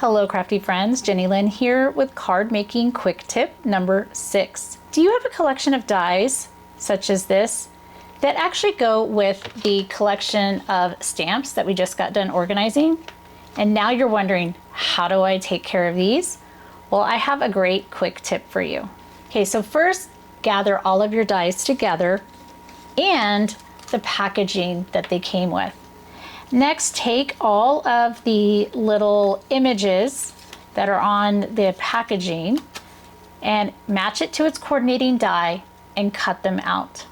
Hello crafty friends, Jenny Lynn here with card making quick tip number 6. Do you have a collection of dies such as this that actually go with the collection of stamps that we just got done organizing? And now you're wondering, how do I take care of these? Well, I have a great quick tip for you. Okay, so first gather all of your dies together and the packaging that they came with. Next, take all of the little images that are on the packaging and match it to its coordinating die and cut them out.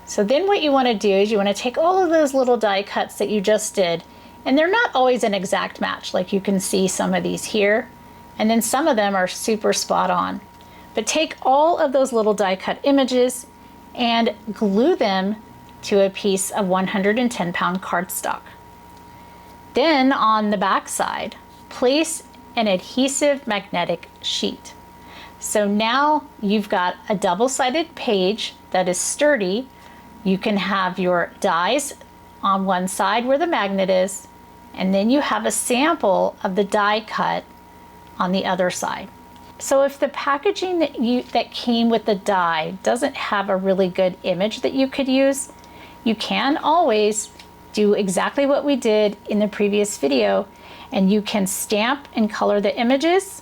So then what you want to do is you want to take all of those little die cuts that you just did, and they're not always an exact match, like you can see some of these here, and then some of them are super spot on. But take all of those little die cut images and glue them to a piece of 110-pound cardstock. Then on the back side, place an adhesive magnetic sheet. So now you've got a double-sided page that is sturdy. You can have your dies on one side where the magnet is, and then you have a sample of the die cut on the other side. So if the packaging that came with the die doesn't have a really good image that you could use, you can always do exactly what we did in the previous video, and you can stamp and color the images,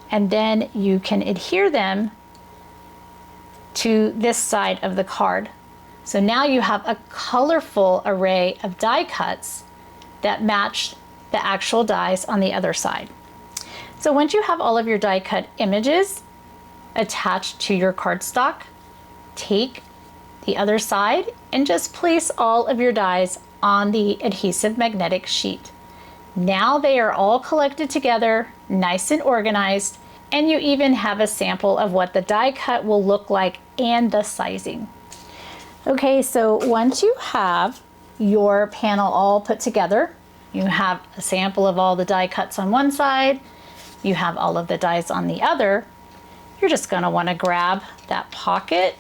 and then you can adhere them to this side of the card. So now you have a colorful array of die cuts that match the actual dies on the other side. So once you have all of your die cut images attached to your cardstock, take the other side and just place all of your dies on the adhesive magnetic sheet. Now they are all collected together, nice and organized, and you even have a sample of what the die cut will look like and the sizing. Okay, so once you have your panel all put together, you have a sample of all the die cuts on one side, you have all of the dies on the other, you're just going to want to grab that pocket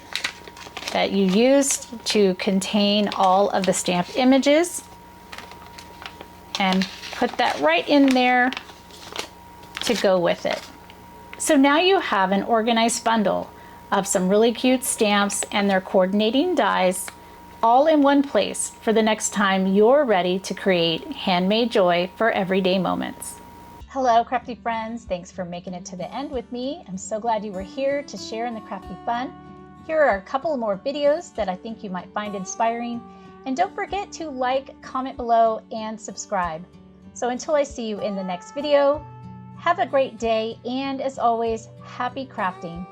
that you used to contain all of the stamped images and put that right in there to go with it. So now you have an organized bundle of some really cute stamps and their coordinating dies all in one place for the next time you're ready to create handmade joy for everyday moments. Hello crafty friends, thanks for making it to the end with me. I'm so glad you were here to share in the crafty fun. Here are a couple more videos that I think you might find inspiring, and don't forget to like, comment below, and subscribe. So until I see you in the next video, have a great day, and as always, happy crafting.